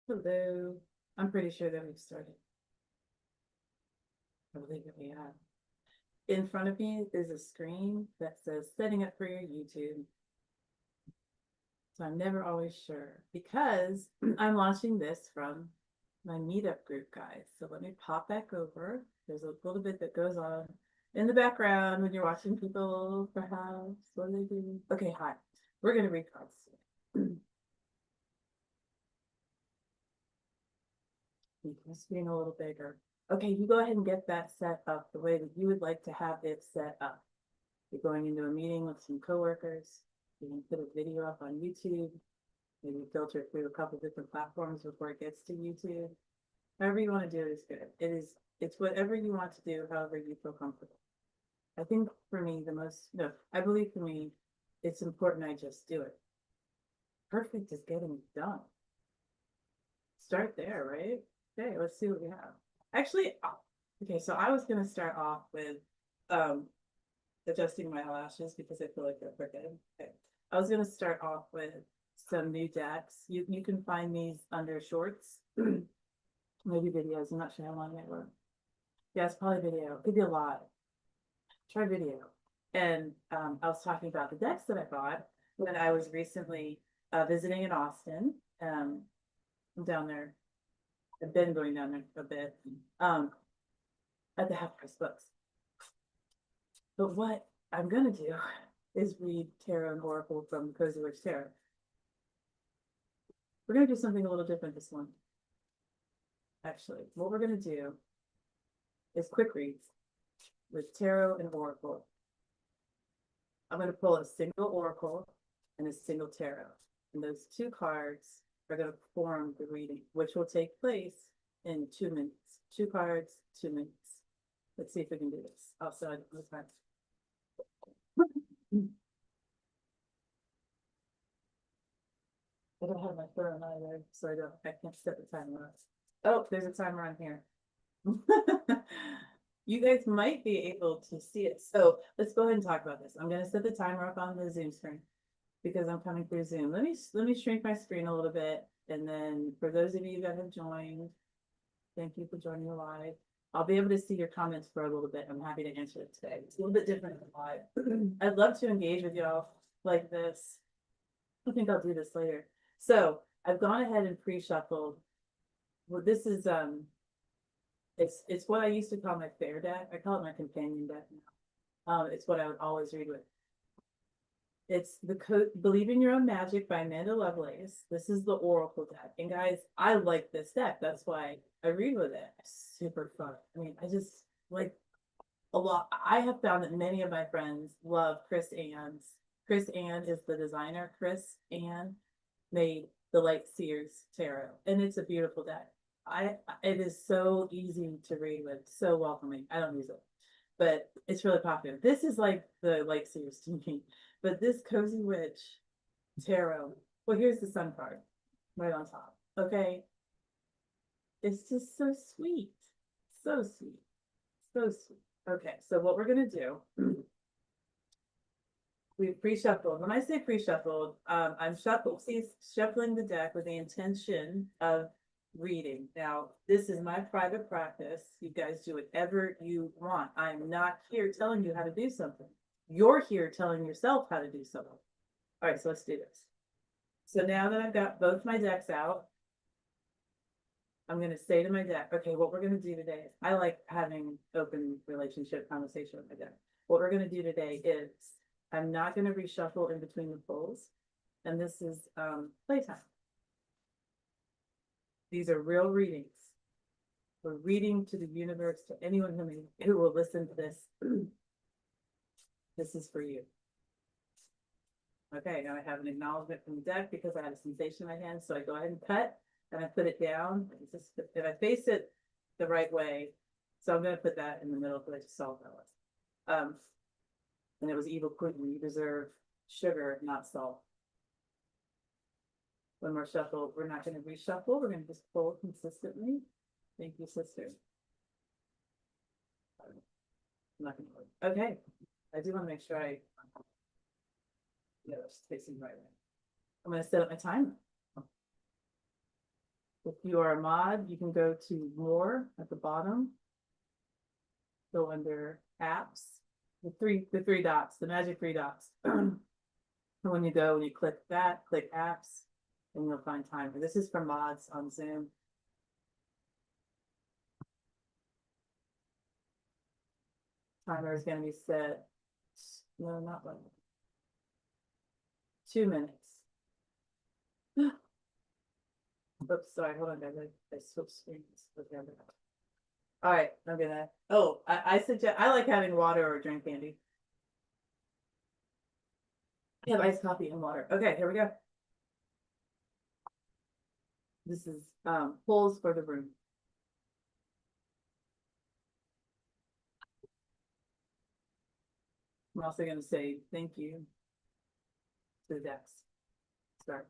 Hello. I'm pretty sure that we've started. I believe that we have. In front of me is a screen that says setting up for your YouTube. So I'm never always sure because I'm launching this from my meetup group, guys. So let me pop back over. There's a little bit that goes on in the background when you're watching people, perhaps. What are they doing? Okay, hi. We're going to read cards. Make my screen a little bigger. Okay, you go ahead and get that set up the way that you would like to have it set up. You're going into a meeting with some coworkers. You can put a video up on YouTube, maybe filter it through a couple different platforms before it gets to YouTube. However you want to do it is good. It's whatever you want to do, however you feel comfortable. I think for me, I believe for me, it's important I just do it. Perfect is getting done. Start there, right? Okay, let's see what we have. Actually, okay, so I was gonna start off with um adjusting my eyelashes because I feel like they're crooked. Okay. I was gonna start off with some new decks. You can find these under shorts, maybe videos. I'm not sure how long they were. Yeah, it's probably video. Could be a lot. Try video. And I was talking about the decks that I bought when I was recently visiting in Austin. I'm down there. I've been going down there a bit. At the Half Price Books. But what I'm gonna do is read Tarot and Oracle from Cozy Witch Tarot. We're gonna do something a little different this one. Actually, what we're gonna do is quick reads with Tarot and Oracle. I'm gonna pull a single Oracle and a single Tarot. And those two cards are gonna form the reading, which will take place in 2 minutes. 2 cards, 2 minutes. Let's see if we can do this outside of the time. I don't have my phone either, so I can't set the timer on. Oh, there's a timer on here. You guys might be able to see it. So let's go ahead and talk about this. I'm gonna set the timer up on the Zoom screen because I'm coming through Zoom. Let me shrink my screen a little bit. And then for those of you that have joined, thank you for joining live. I'll be able to see your comments for a little bit. I'm happy to answer it today. It's a little bit different than live. I'd love to engage with y'all like this. I think I'll do this later. So I've gone ahead and pre-shuffled. Well, this is it's what I used to call my fair deck. I call it my companion deck now. It's what I would always read with. It's the Believe in Your Own Magic by Amanda Lovelace. This is the Oracle deck. And guys, I like this deck. That's why I read with it. It's super fun. I mean, I just like a lot. I have found that many of my friends love Chris Ann's. Chris Ann is the designer. Chris Ann made the Light Seers Tarot, and it's a beautiful deck. It is so easy to read with, so welcoming. I don't use it, but it's really popular. This is like the Light Seers to me, but this Cozy Witch Tarot. Well, here's the Sun card right on top. Okay, it's just so sweet, so sweet, so sweet. Okay, so what we're gonna do. We've pre-shuffled. When I say pre-shuffled, I'm shuffling the deck with the intention of reading. Now, this is my private practice. You guys do whatever you want. I'm not here telling you how to do something. You're here telling yourself how to do something. All right, so let's do this. So now that I've got both my decks out, I'm going to say to my deck, okay, what we're going to do today is I like having open relationship conversation with my deck. What we're going to do today is I'm not going to reshuffle in between the pulls. And this is playtime. These are real readings. We're reading to the universe, to anyone who will listen to this. This is for you. Okay, now I have an acknowledgement from the deck because I had a sensation in my hand. So I go ahead and cut and I put it down. It's just, if I face it the right way. So I'm going to put that in the middle because I just saw what that was. And it was evil queen. You deserve sugar, not salt. When we're shuffled, we're not going to reshuffle. We're going to just pull consistently. Thank you, sister. I'm not going to. Okay. I do want to make sure it's facing right. I'm going to set up my timer. If you are a mod, you can go to more at the bottom. Go under apps, the three dots, the magic three dots. And when you click that, click apps, and you'll find timer. This is for mods on Zoom. Timer is going to be set. No, not one. 2 minutes. Oops, sorry, hold on, guys. I switched screens. Okay, all right, I'm gonna. Oh, I suggest. I like having water or drink candy. I have iced coffee and water. Okay, here we go. This is polls for the room. I'm also going to say thank you to the decks. Start.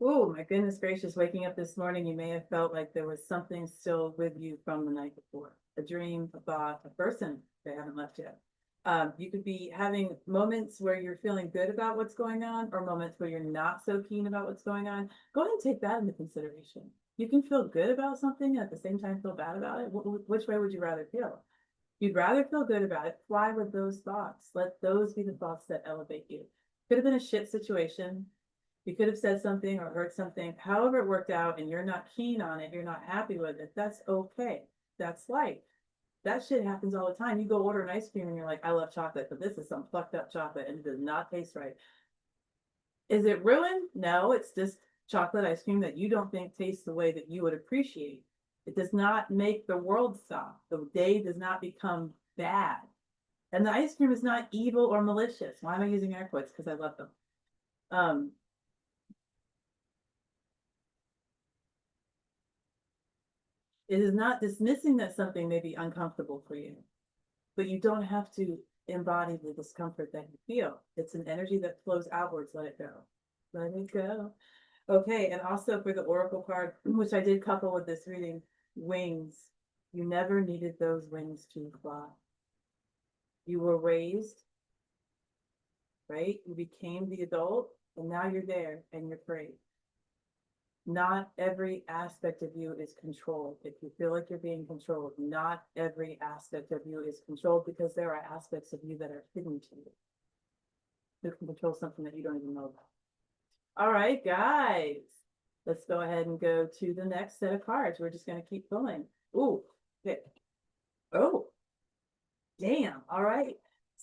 Oh, my goodness gracious. Waking up this morning, you may have felt like there was something still with you from the night before. A dream, a thought, a person they haven't left yet. You could be having moments where you're feeling good about what's going on or moments where you're not so keen about what's going on. Go ahead and take that into consideration. You can feel good about something and at the same time feel bad about it. Which way would you rather feel? You'd rather feel good about it. Fly with those thoughts. Let those be the thoughts that elevate you. Could have been a shit situation. You could have said something or heard something. However it worked out and you're not keen on it, you're not happy with it, that's okay. That's life. That shit happens all the time. You go order an ice cream and you're like, I love chocolate, but this is some fucked up chocolate and it does not taste right. Is it ruined? No, it's just chocolate ice cream that you don't think tastes the way that you would appreciate. It does not make the world stop. The day does not become bad. And the ice cream is not evil or malicious. Why am I using air quotes? Because I love them. It is not dismissing that something may be uncomfortable for you, but you don't have to embody the discomfort that you feel. It's an energy that flows outwards. Let it go. Let it go. Okay, and also for the oracle card, which I did couple with this reading, wings. You never needed those wings to fly. You were raised, right? You became the adult, and now you're there and you're free. Not every aspect of you is controlled. If you feel like you're being controlled, not every aspect of you is controlled because there are aspects of you that are hidden to you. You can control something that you don't even know about. All right, guys, let's go ahead and go to the next set of cards. We're just going to keep pulling. Ooh, okay. Oh, damn. All right.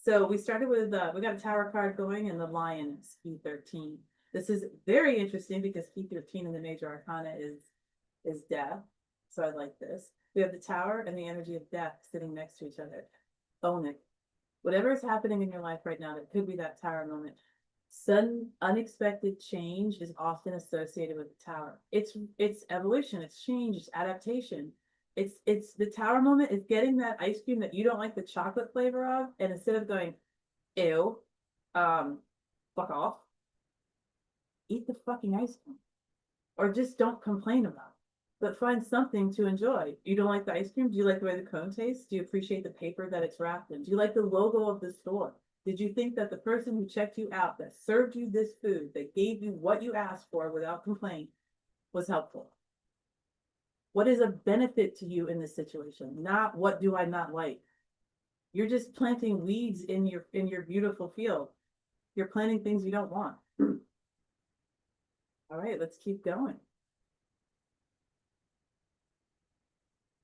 So we started with, we got a tower card going and the lion is E13. This is very interesting because key 13 in the major arcana is death. So I like this. We have the tower and the energy of death sitting next to each other. Own it. Whatever is happening in your life right now, that could be that tower moment. Sudden, unexpected change is often associated with the tower. It's evolution, it's change, it's adaptation. It's the tower moment is getting that ice cream that you don't like the chocolate flavor of, and instead of going, ew, fuck off, eat the fucking ice cream. Or just don't complain about it, but find something to enjoy. You don't like the ice cream? Do you like the way the cone tastes? Do you appreciate the paper that it's wrapped in? Do you like the logo of the store? Did you think that the person who checked you out, that served you this food, that gave you what you asked for without complaint, was helpful? What is a benefit to you in this situation? Not what do I not like? You're just planting weeds in your beautiful field. You're planting things you don't want. All right, let's keep going.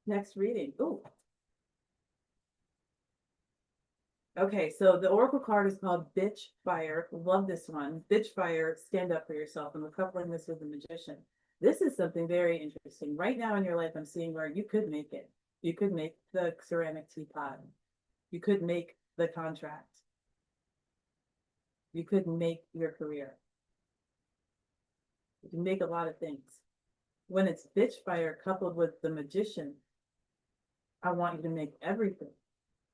Next reading. Ooh. Okay, so the oracle card is called Bitch Fire. Love this one. Bitch Fire, stand up for yourself. And we're coupling this with the magician. This is something very interesting. Right now in your life, I'm seeing where you could make it. You could make the ceramic teapot. You could make the contract. You could make your career. You can make a lot of things. When it's Bitch Fire coupled with the magician, I want you to make everything.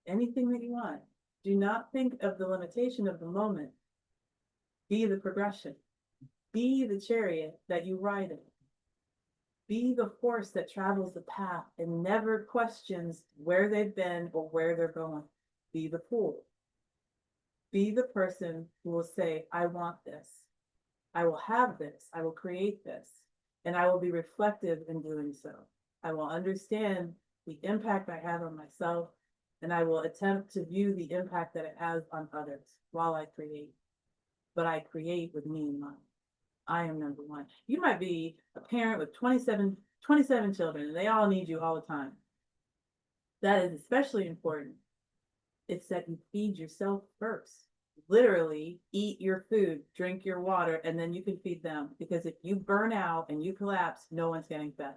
Anything that you want. Do not think of the limitation of the moment. Be the progression. Be the chariot that you ride in. Be the horse that travels the path and never questions where they've been or where they're going. Be the fool. Be the person who will say, I want this. I will have this, I will create this, and I will be reflective in doing so. I will understand the impact I have on myself, and I will attempt to view the impact that it has on others while I create. But I create with me in mind. I am number one. You might be a parent with 27 children, and they all need you all the time. That is especially important. It's that you feed yourself first. Literally eat your food, drink your water, and then you can feed them. Because if you burn out and you collapse, no one's getting fed.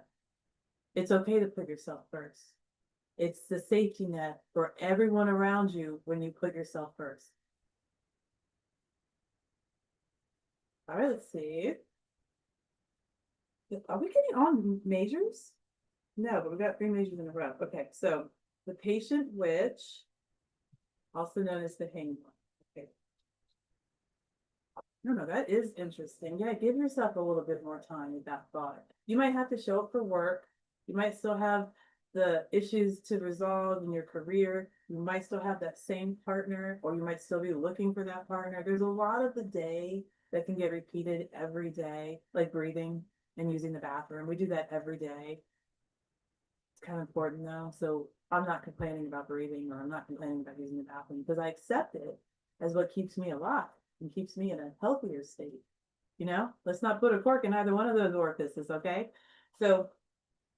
It's okay to put yourself first. It's the safety net for everyone around you when you put yourself first. All right, let's see. Are we getting on majors? No, but we got 3 majors in a row. Okay, so the patient witch, also known as the hanged one. Okay. No, that is interesting. Yeah, give yourself a little bit more time with that thought. You might have to show up for work. You might still have the issues to resolve in your career. You might still have that same partner, or you might still be looking for that partner. There's a lot of the day that can get repeated every day, like breathing and using the bathroom. We do that every day. It's kind of important though. So I'm not complaining about breathing, or I'm not complaining about using the bathroom, because I accept it as what keeps me alive and keeps me in a healthier state. You know, let's not put a cork in either one of those orifices, okay? So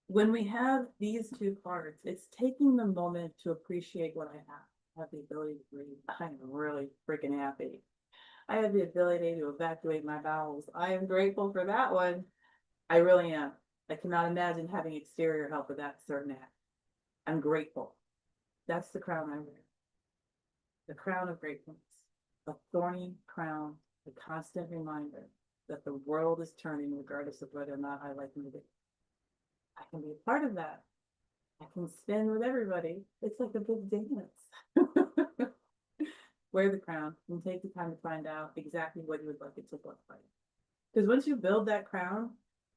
when we have these 2 cards, it's taking the moment to appreciate what I have. I have the ability to breathe. I'm really freaking happy. I have the ability to evacuate my bowels. I am grateful for that one. I really am. I cannot imagine having exterior help with that certain act. I'm grateful. That's the crown I wear. The crown of gratefulness. A thorny crown, a constant reminder that the world is turning regardless of whether or not I like moving. I can be a part of that. I can spin with everybody. It's like a big dance. Wear the crown and take the time to find out exactly what you would like it to look like. Because once you build that crown,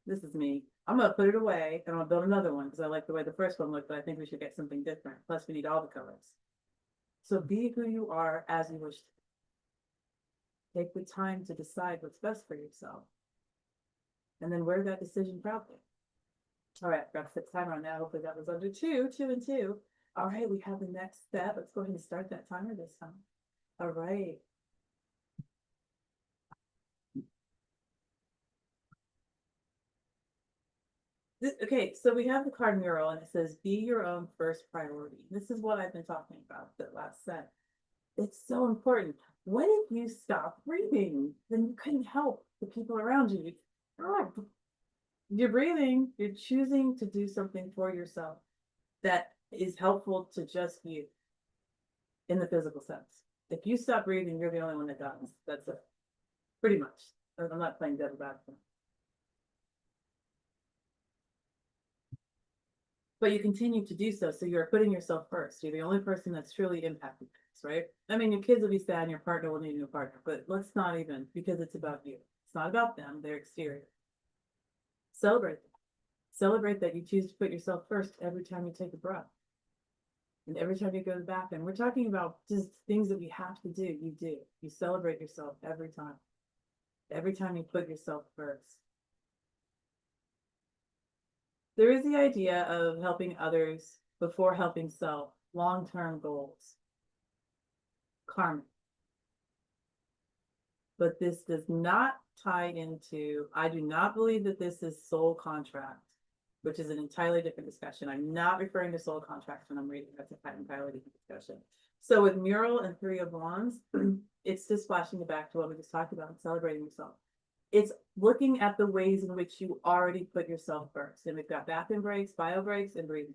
this is me. I'm going to put it away and I'm going to build another one because I like the way the first one looked, but I think we should get something different. Plus, we need all the colors. So be who you are as you wish to. Take the time to decide what's best for yourself. And then wear that decision proudly. All right, got 6 timer on that. Hopefully that was under 2 and 2. All right, we have the next step. Let's go ahead and start that timer this time. All right. Okay, so we have the card mural and it says, be your own first priority. This is what I've been talking about the last set. It's so important. What if you stop breathing? Then you couldn't help the people around you. You're breathing, you're choosing to do something for yourself that is helpful to just you in the physical sense. If you stop breathing, you're the only one that dies. That's it. Pretty much. I'm not playing devil advocate. But you continue to do so. So you're putting yourself first. You're the only person that's truly impacted this, right? I mean, your kids will be sad and your partner will need a new partner, but let's not even, because it's about you. It's not about them, they're exterior. Celebrate them. Celebrate that you choose to put yourself first every time you take a breath. And every time you go to the bathroom. We're talking about just things that we have to do. You do. You celebrate yourself every time. Every time you put yourself first. There is the idea of helping others before helping self, long-term goals, karma. But this does not tie into, I do not believe that this is soul contract, which is an entirely different discussion. I'm not referring to soul contracts when I'm reading. That's an entirely different discussion. So with mural and 3 of wands, it's just flashing it back to what we just talked about, celebrating yourself. It's looking at the ways in which you already put yourself first. And we've got bathroom breaks, bio breaks, and breathing.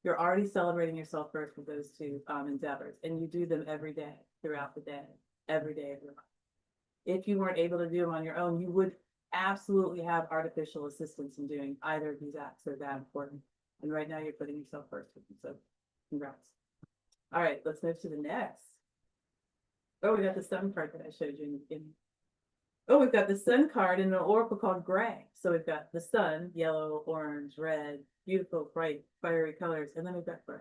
You're already celebrating yourself first with those 2 endeavors. And you do them every day, throughout the day, every day of your life. If you weren't able to do them on your own, you would absolutely have artificial assistance in doing either of these acts. They're that important. And right now you're putting yourself first with them. So congrats. All right, let's move to the next. Oh, we got the sun card that I showed you in oh, we've got the sun card in an oracle called gray. So we've got the sun, yellow, orange, red, beautiful, bright, fiery colors. And then we've got gray.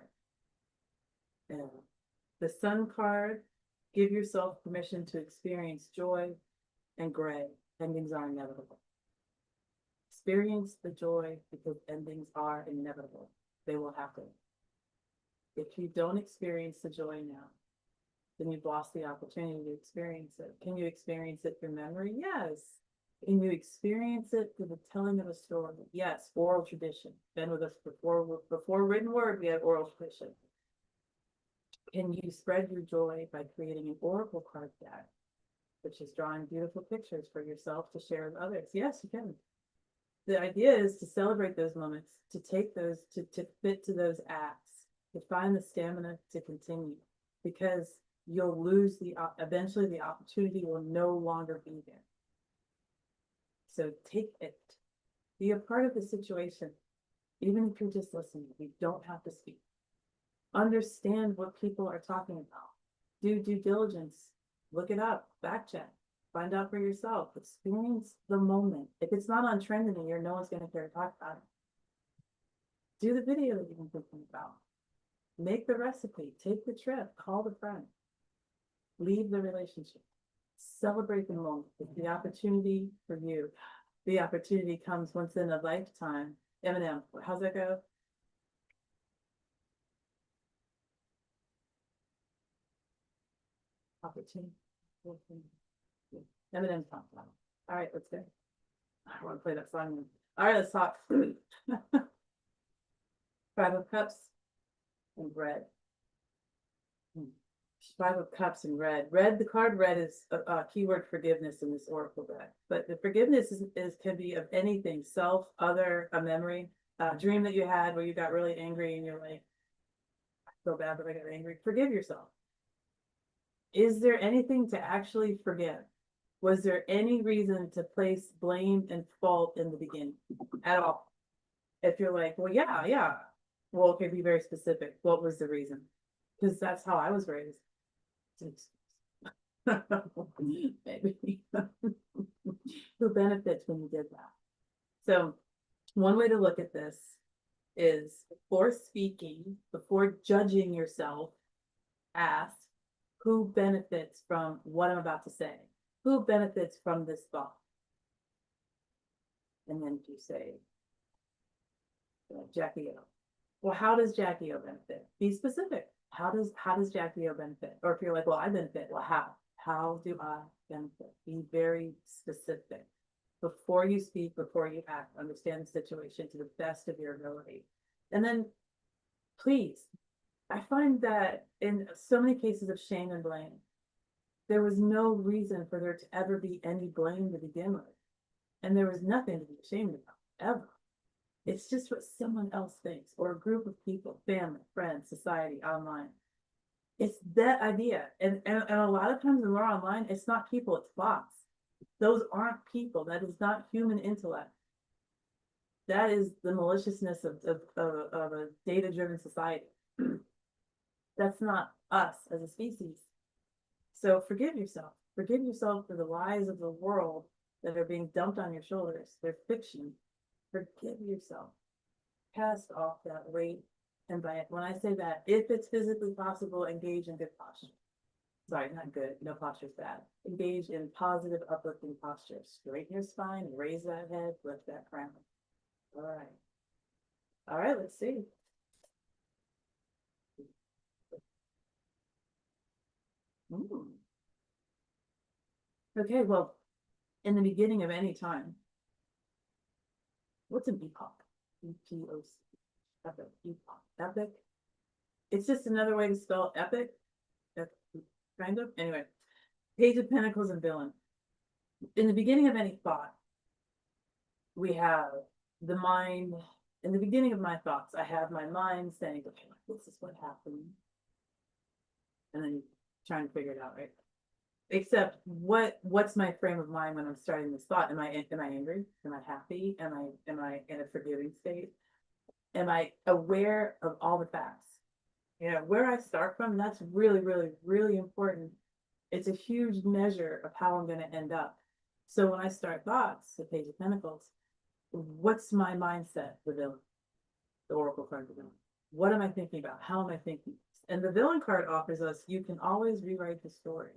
And the sun card, give yourself permission to experience joy, and gray, Endings are inevitable. Experience the joy because endings are inevitable. They will happen. If you don't experience the joy now, then you've lost the opportunity to experience it. Can you experience it through memory? Yes. Can you experience it through the telling of a story? Yes. Oral tradition. Been with us before written word, we had oral tradition. Can you spread your joy by creating an oracle card deck, which is drawing beautiful pictures for yourself to share with others? Yes, you can. The idea is to celebrate those moments, to take those, to fit to those acts, to find the stamina to continue, because you'll lose eventually the opportunity will no longer be there. So take it, be a part of the situation, even if you're just listening. You don't have to speak. Understand what people are talking about. Do due diligence, look it up, back check, find out for yourself, experience the moment. If it's not on trend in a year, no one's going to care to talk about it. Do the video that you've been thinking about. Make the recipe, take the trip, call the friend. Leave the relationship. Celebrate the moment. The opportunity for you. The opportunity comes once in a lifetime. Eminem, how's that go? Opportunity. Eminem's talking about it. All right, let's go. I don't want to play that song. All right, let's talk. Five of Cups and red. Five of Cups and red. Red, the card red is a keyword forgiveness in this oracle deck. But the forgiveness is can be of anything: self, other, a memory, a dream that you had where you got really angry and you're like, I feel bad that I got angry. Forgive yourself. Is there anything to actually forgive? Was there any reason to place blame and fault in the beginning at all? If you're like, well, yeah. Well, okay, be very specific. What was the reason? Because that's how I was raised. Maybe. Who benefits when you did that? So one way to look at this is before speaking, before judging yourself, ask who benefits from what I'm about to say? Who benefits from this thought? And then you say, Jackie O. Well, how does Jackie O benefit? Be specific. How does Jackie O benefit? Or if you're like, well, I benefit, well, how? How do I benefit? Be very specific. Before you speak, before you act, understand the situation to the best of your ability. And then please, I find that in so many cases of shame and blame, there was no reason for there to ever be any blame to begin with. And there was nothing to be ashamed about, ever. It's just what someone else thinks, or a group of people, family, friends, society, online. It's that idea. And a lot of times when we're online, it's not people, it's bots. Those aren't people. That is not human intellect. That is the maliciousness of a data-driven society. That's not us as a species. So forgive yourself. Forgive yourself for the lies of the world that are being dumped on your shoulders. They're fiction. Forgive yourself. Cast off that weight. And when I say that, if it's physically possible, engage in good posture. Sorry, not good. No posture is bad. Engage in positive, uplifting posture. Straighten your spine, raise that head, lift that crown. All right. All right, let's see. Okay, well, in the beginning of any time, what's an epoch? E-P-O-C. Epic. Epoch. Epic. It's just another way to spell epic. Kind of. Anyway, Page of Pentacles and villain. In the beginning of any thought, we have the mind. In the beginning of my thoughts, I have my mind saying, okay, this is what happened. And then trying to figure it out, right? Except what's my frame of mind when I'm starting this thought? Am I angry? Am I happy? Am I in a forgiving state? Am I aware of all the facts? You know, where I start from, that's really, really, really important. It's a huge measure of how I'm going to end up. So when I start thoughts, the Page of Pentacles, what's my mindset? The villain, the Oracle card, the villain. What am I thinking about? How am I thinking? And the villain card offers us, you can always rewrite the story.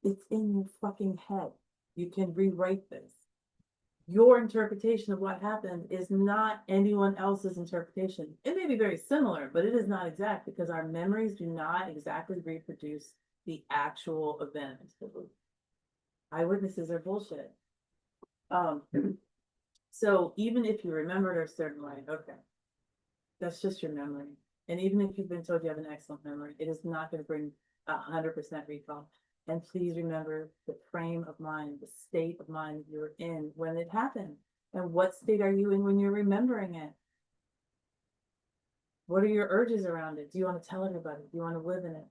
It's in your fucking head. You can rewrite this. Your interpretation of what happened is not anyone else's interpretation. It may be very similar, but it is not exact because our memories do not exactly reproduce the actual event. Eyewitnesses are bullshit. So even if you remembered a certain way, okay, that's just your memory. And even if you've been told you have an excellent memory, it is not going to bring 100% recall. And please remember the frame of mind, the state of mind you were in when it happened. And what state are you in when you're remembering it? What are your urges around it? Do you want to tell everybody? Do you want to live in it?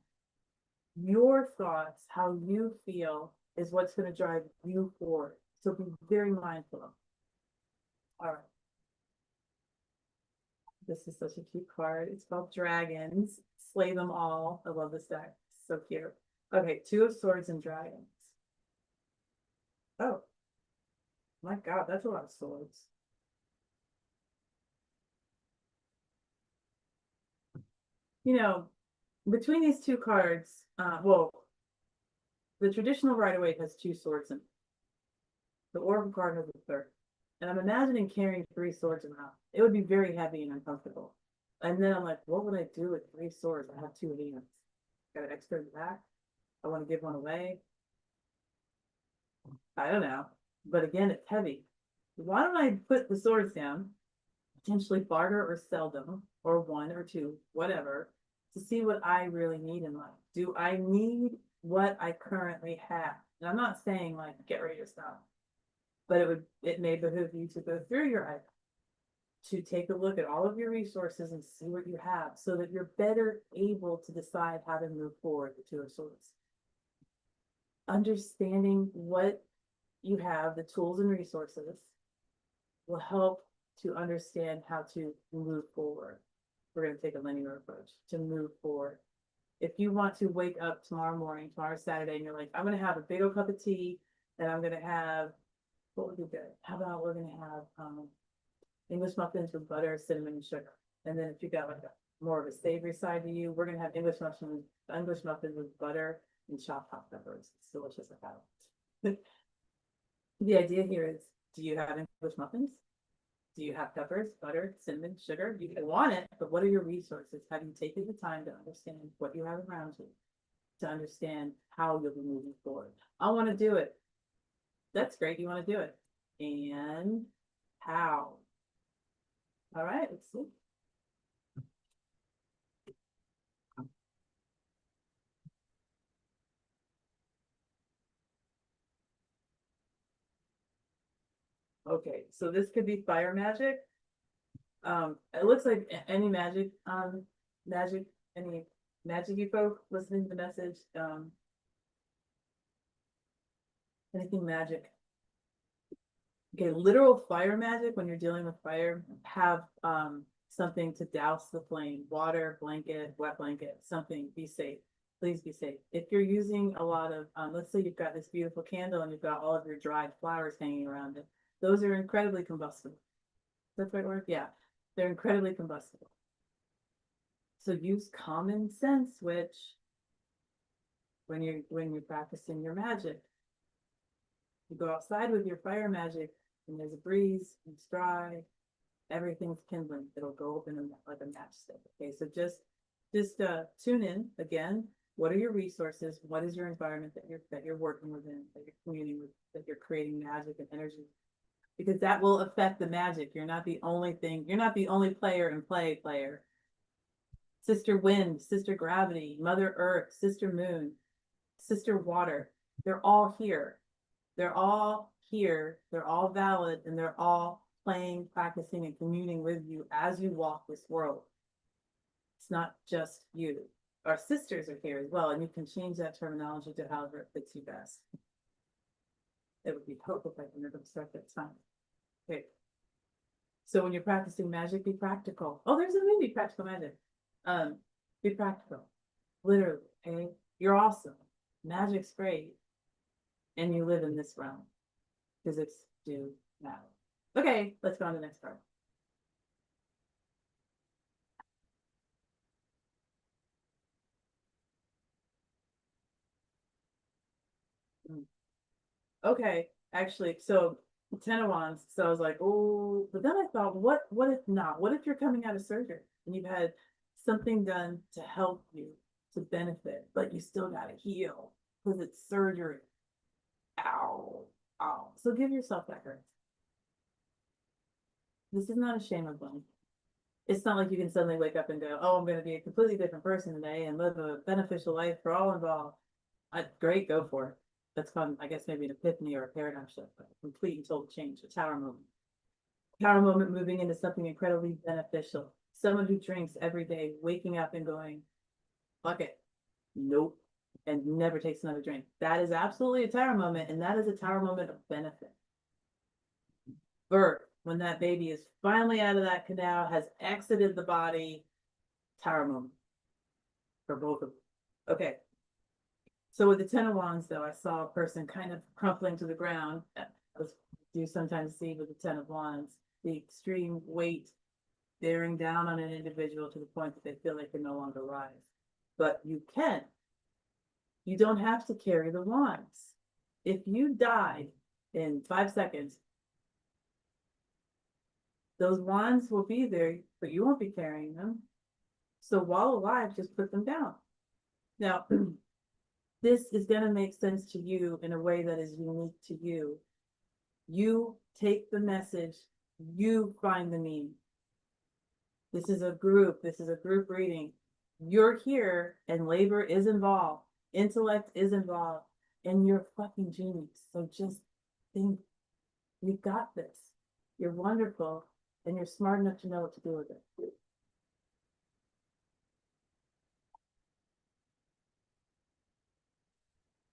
Your thoughts, how you feel, is what's going to drive you forward. So be very mindful. All right. This is such a cute card. It's called Dragons. Slay them all. I love this deck. So cute. Okay, Two of Swords and Dragons. Oh, my God, that's a lot of swords. You know, between these two cards, well, the traditional Rider-Waite has two swords in it. The Oracle card has a third. And I'm imagining carrying three swords around. It would be very heavy and uncomfortable. And then I'm like, what would I do with three swords? I have two hands. Got an extra in the back. I want to give one away. I don't know. But again, it's heavy. Why don't I put the swords down, potentially barter or sell them, or one or two, whatever, to see what I really need in life? Do I need what I currently have? And I'm not saying like get rid of your stuff, but it may behoove you to go through your item, to take a look at all of your resources and see what you have so that you're better able to decide how to move forward with Two of Swords. Understanding what you have, the tools and resources, will help to understand how to move forward. We're going to take a linear approach to move forward. If you want to wake up tomorrow morning, tomorrow Saturday, and you're like, I'm going to have a big old cup of tea, and I'm going to have, what would be good? How about we're going to have English muffins with butter, cinnamon, and sugar. And then if you got like a more of a savory side to you, we're going to have English muffins with butter and chopped hot peppers. It's delicious. I have it. The idea here is, do you have English muffins? Do you have peppers, butter, cinnamon, sugar? You can want it, but what are your resources? Have you taken the time to understand what you have around you, to understand how you'll be moving forward? I want to do it. That's great. You want to do it. And how? All right, let's see. Okay, so this could be fire magic. It looks like any magic, any magic-y folk listening to the message, anything magic. Okay, literal fire magic, when you're dealing with fire, have something to douse the flame, water, blanket, wet blanket, something, be safe. Please be safe. If you're using a lot of, let's say you've got this beautiful candle and you've got all of your dried flowers hanging around it, those are incredibly combustible. Is that the right word? Yeah, they're incredibly combustible. So use common sense, which when you're practicing your magic, you go outside with your fire magic and there's a breeze, it's dry, everything's kindling. It'll go up in like a matchstick. Okay, so just tune in again. What are your resources? What is your environment that you're working within, that you're communing with, that you're creating magic and energy? Because that will affect the magic. You're not the only thing. You're not the only player in player. Sister Wind, Sister Gravity, Mother Earth, Sister Moon, Sister Water. They're all here. They're all here. They're all valid, and they're all playing, practicing, and communing with you as you walk this world. It's not just you. Our sisters are here as well, and you can change that terminology to however it fits you best. It would be helpful if I can reconstruct that time. Okay. So when you're practicing magic, be practical. Oh, there's a movie, Practical Magic. Be practical. Literally, okay? You're awesome. Magic's great. And you live in this realm. Physics do matter. Okay, let's go on to the next part. Okay, actually, so 10 of Wands. So I was like, oh, but then I thought, what if not? What if you're coming out of surgery and you've had something done to help you to benefit, but you still gotta heal because it's surgery. Ow, ow. So give yourself that grace. This is not a shame of blame. It's not like you can suddenly wake up and go, oh, I'm going to be a completely different person today and live a beneficial life for all involved. Great, go for it. That's fun. I guess maybe an epiphany or a paradigm shift, but a complete and total change, a tower moment. Tower moment moving into something incredibly beneficial. Someone who drinks every day, waking up and going, fuck it. Nope. And never takes another drink. That is absolutely a tower moment, and that is a tower moment of benefit. Birth, when that baby is finally out of that canal, has exited the body, tower moment for both of them. Okay. So with the 10 of Wands, though, I saw a person kind of crumpling to the ground. As you sometimes see with the 10 of Wands, the extreme weight bearing down on an individual to the point that they feel they can no longer rise. But you can. You don't have to carry the wands. If you died in 5 seconds, those wands will be there, but you won't be carrying them. So while alive, just put them down. Now, this is going to make sense to you in a way that is unique to you. You take the message, you find the meaning. This is a group reading. You're here and labor is involved, intellect is involved, and you're a fucking genius. So just think, you got this. You're wonderful, and you're smart enough to know what to do with it.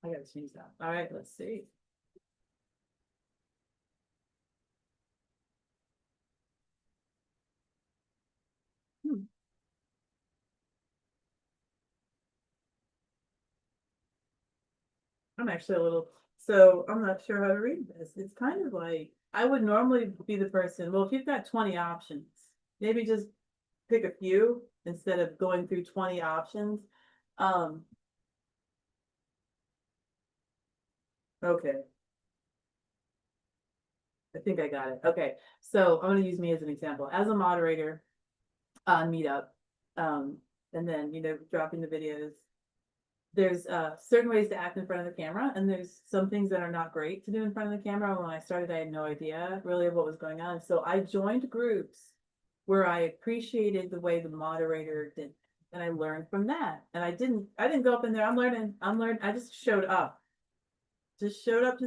I gotta change that. All right, let's see. I'm actually a little, so I'm not sure how to read this. It's kind of like, I would normally be the person, well, if you've got 20 options, maybe just pick a few instead of going through 20 options. Okay. I think I got it. Okay. So I'm going to use me as an example. As a moderator on Meetup, and then, dropping the videos, there's certain ways to act in front of the camera, and there's some things that are not great to do in front of the camera. When I started, I had no idea really of what was going on. So I joined groups where I appreciated the way the moderator did, and I learned from that. And I didn't go up in there, I'm learning. I just showed up to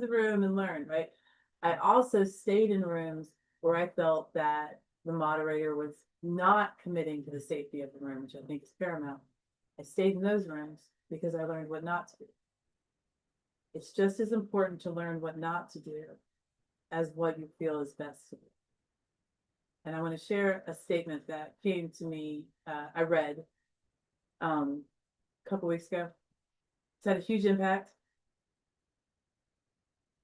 the room and learned, right? I also stayed in rooms where I felt that the moderator was not committing to the safety of the room, which I think is paramount. I stayed in those rooms because I learned what not to do. It's just as important to learn what not to do as what you feel is best to do. And I want to share a statement that came to me, I read a couple weeks ago. It's had a huge impact.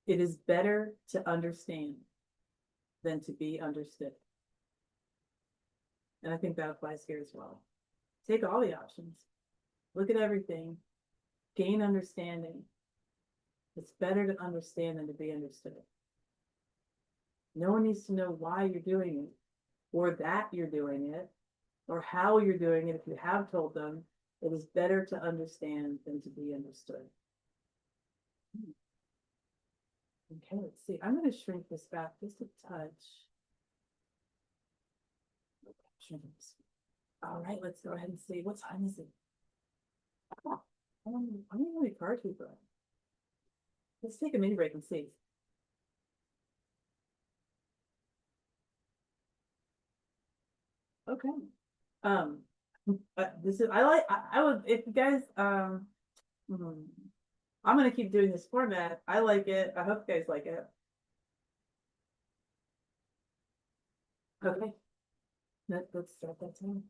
It is better to understand than to be understood. And I think that applies here as well. Take all the options, look at everything, gain understanding. It's better to understand than to be understood. No one needs to know why you're doing it, or that you're doing it, or how you're doing it. If you have told them, it is better to understand than to be understood. Okay, let's see. I'm going to shrink this back just a touch. All right, let's go ahead and see. What time is it? Oh, I'm really card keeper. Let's take a mini break and see. Okay. This is, I would, if you guys, I'm gonna keep doing this format. I like it. I hope you guys like it. Okay. Let's start that time.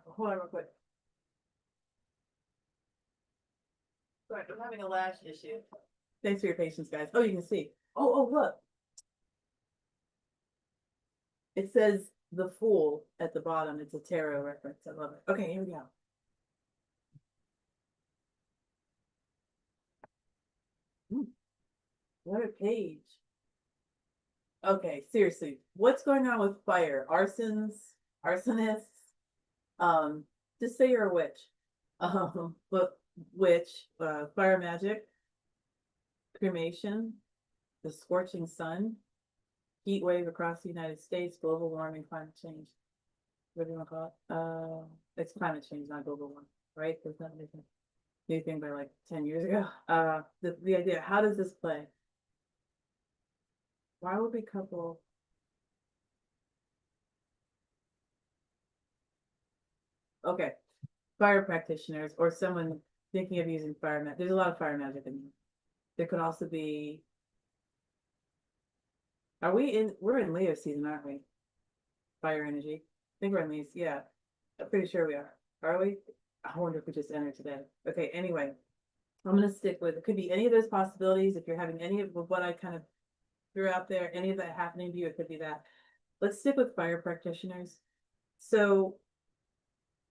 Hold on real quick. Sorry, I'm having a lash issue. Thanks for your patience, guys. Oh, you can see. Oh, look. It says the Fool at the bottom. It's a tarot reference. I love it. Okay, here we go. What a page. Okay, seriously, what's going on with fire? Arsonists? Um, just say you're a witch. But witch, fire magic, cremation, the scorching sun, heat wave across the United States, global warming, climate change. What do you want to call it? It's climate change, not global warming, right? There's not anything by like 10 years ago. The idea, how does this play? Why would we couple? Okay, fire practitioners or someone thinking of using fire magic. There's a lot of fire magic in there. There could also be, we're in Leo season, aren't we? Fire energy. I think we're in these, yeah. I'm pretty sure we are. Are we? I wonder if we just entered today. Okay, anyway, I'm gonna stick with, it could be any of those possibilities. If you're having any of what I kind of threw out there, any of that happening to you, it could be that. Let's stick with fire practitioners. So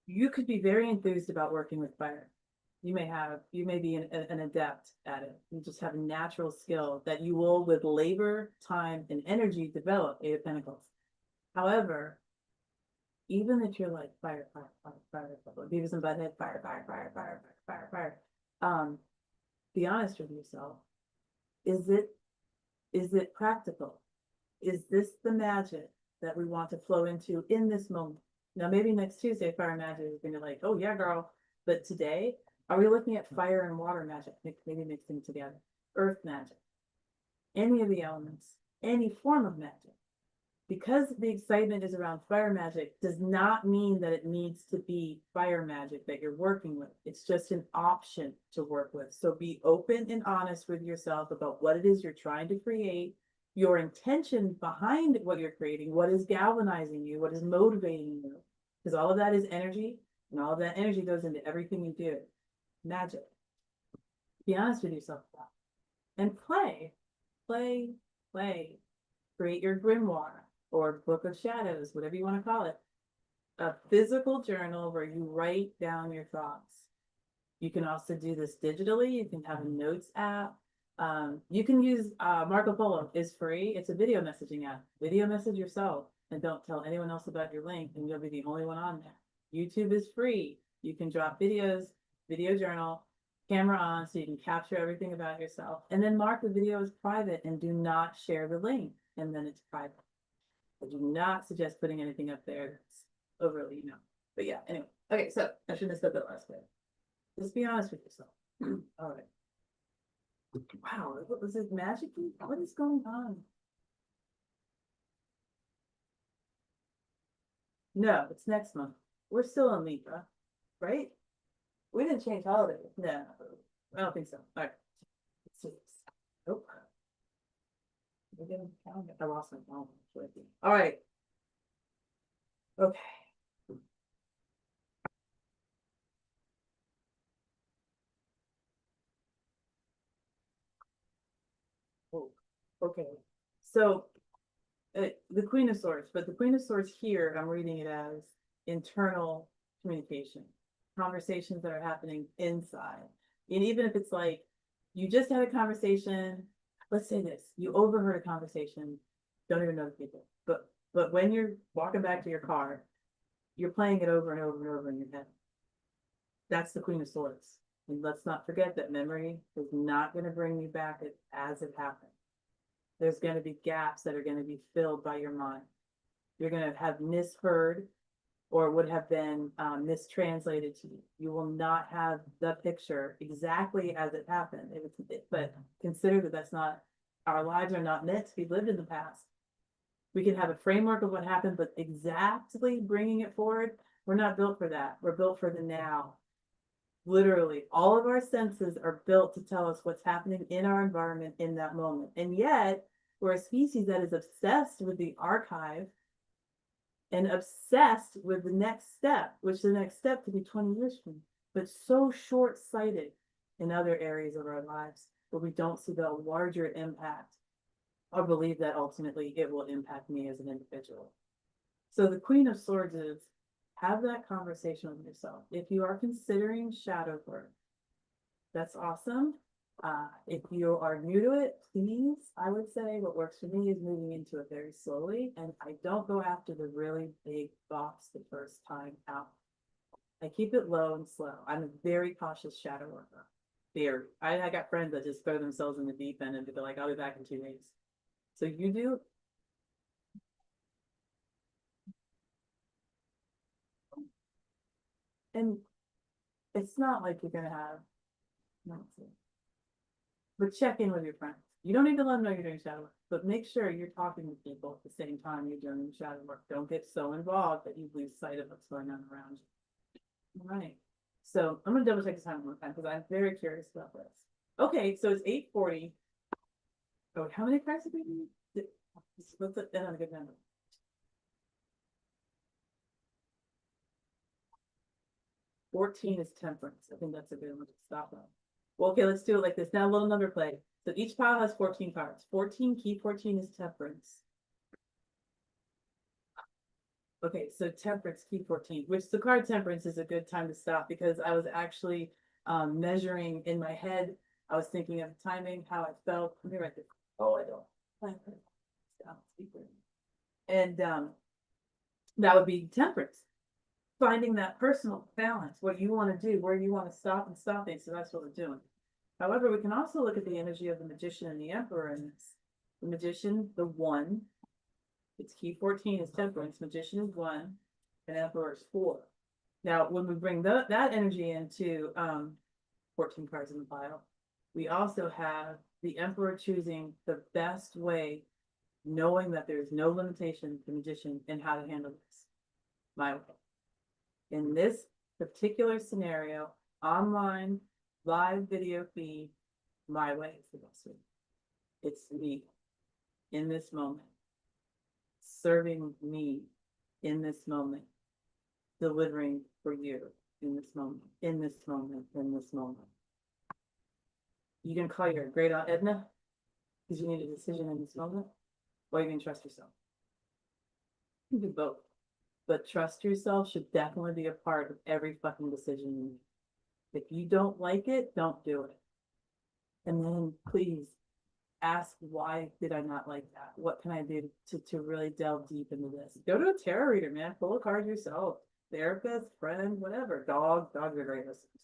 you could be very enthused about working with fire. You may be an adept at it. You just have a natural skill that you will, with labor, time, and energy, develop. Eight of Pentacles. However, even if you're like fire, fire, fire, fire, fire, Beavis and Butthead, fire, fire, fire, fire, fire, fire, fire. Be honest with yourself. Is it practical? Is this the magic that we want to flow into in this moment? Now, maybe next Tuesday, fire magic is going to like, oh yeah, girl. But today, are we looking at fire and water magic? Maybe mixed them together. Earth magic. Any of the elements, any form of magic. Because the excitement is around fire magic does not mean that it needs to be fire magic that you're working with. It's just an option to work with. So be open and honest with yourself about what it is you're trying to create, your intention behind what you're creating, what is galvanizing you, what is motivating you. Because all of that is energy, and all of that energy goes into everything you do. Magic. Be honest with yourself about it. And play, play, play. Create your grimoire or book of shadows, whatever you want to call it. A physical journal where you write down your thoughts. You can also do this digitally. You can have a notes app. You can use Marco Polo is free. It's a video messaging app. Video message yourself and don't tell anyone else about your link, and you'll be the only one on there. YouTube is free. You can drop videos, video journal, camera on, so you can capture everything about yourself, and then mark the video as private and do not share the link, and then it's private. I do not suggest putting anything up there that's overly, but yeah, anyway. Okay, so I shouldn't have said that last way. Just be honest with yourself. All right. Wow, was it magic? What is going on? No, it's next month. We're still in Libra, right? We didn't change holidays. No, I don't think so. All right. Let's see this. Nope. I lost my phone. All right. Okay. Oh, okay. So the Queen of Swords, but the Queen of Swords here, I'm reading it as internal communication, conversations that are happening inside. And even if it's like you just had a conversation, let's say this, you overheard a conversation, don't even know the people, but when you're walking back to your car, you're playing it over and over and over in your head. That's the Queen of Swords. And let's not forget that memory is not going to bring you back as it happened. There's going to be gaps that are going to be filled by your mind. You're going to have misheard or would have been mistranslated to you. You will not have the picture exactly as it happened. But consider that that's not, our lives are not meant to be lived in the past. We can have a framework of what happened, but exactly bringing it forward, we're not built for that. We're built for the now. Literally, all of our senses are built to tell us what's happening in our environment in that moment. And yet, we're a species that is obsessed with the archive and obsessed with the next step, which the next step could be 20 years from now, but so short-sighted in other areas of our lives where we don't see the larger impact or believe that ultimately it will impact me as an individual. So the Queen of Swords is, have that conversation with yourself. If you are considering shadow work, that's awesome. If you are new to it, please, I would say what works for me is moving into it very slowly. And I don't go after the really big box the first time out. I keep it low and slow. I'm a very cautious shadow worker. Very. I got friends that just throw themselves in the deep end and be like, I'll be back in 2 days. So you do. And it's not like you're gonna have no, but check in with your friends. You don't need to let them know you're doing shadow work, but make sure you're talking to people at the same time you're doing the shadow work. Don't get so involved that you lose sight of what's going on around you. All right. So I'm gonna double check the time one more time because I'm very curious about this. Okay, so it's 8:40. Oh, how many cards did we need? Let's put that on a good number. 14 is temperance. I think that's a good one to stop on. Well, okay, let's do it like this. Now, a little number play. So each pile has 14 cards. 14, key 14 is temperance. Okay, so temperance, key 14, which the card temperance is a good time to stop because I was actually measuring in my head. I was thinking of timing, how I felt. Let me write this. Oh, I don't. And that would be temperance. Finding that personal balance, what you want to do, where you want to stop and stopping. So that's what we're doing. However, we can also look at the energy of the magician and the emperor in this. The magician, the one, its key 14 is temperance, magician is 1, and emperor is 4. Now, when we bring that energy into 14 cards in the pile, we also have the emperor choosing the best way, knowing that there's no limitation to the magician and how to handle this. My way. In this particular scenario, online, live video feed, my way is the best way. It's me in this moment, serving me in this moment, delivering for you in this moment, in this moment, in this moment. You can call your great aunt Edna because you need a decision in this moment, or you can trust yourself. You can do both. But trust yourself should definitely be a part of every fucking decision you make. If you don't like it, don't do it. And then please ask, why did I not like that? What can I do to really delve deep into this? Go to a tarot reader, man. Pull a card yourself. Therapist, friend, whatever. Dogs are great listeners.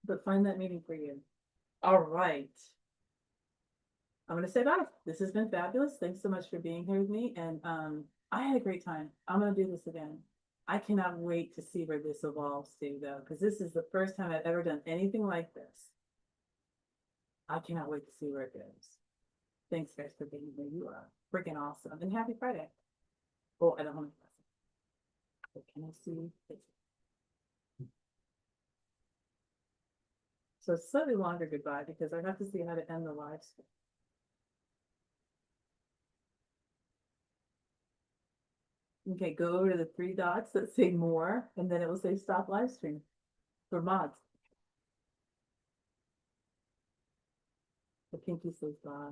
But find that meaning for you. All right. I'm going to say bye. This has been fabulous. Thanks so much for being here with me. And I had a great time. I'm going to do this again. I cannot wait to see where this evolves to, though, because this is the first time I've ever done anything like this. I cannot wait to see where it goes. Thanks, guys, for being here. You are freaking awesome. And happy Friday. Oh, I don't want to. What can I see? So it's slightly longer goodbye because I have to see how to end the live stream. Okay, go over to the 3 dots that say more, and then it will say stop live stream for mods. The pinky says bye.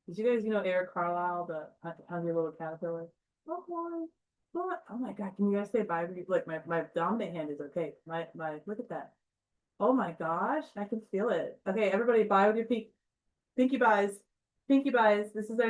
Did you guys, Eric Carlisle, the Hungry Little Caterpillar? Oh, boy. What? Oh my God, can you guys say bye? Look, my dominant hand is okay. Look at that. Oh my gosh, I can feel it. Okay, everybody, bye with your pinky buys. Pinky buys. This is our new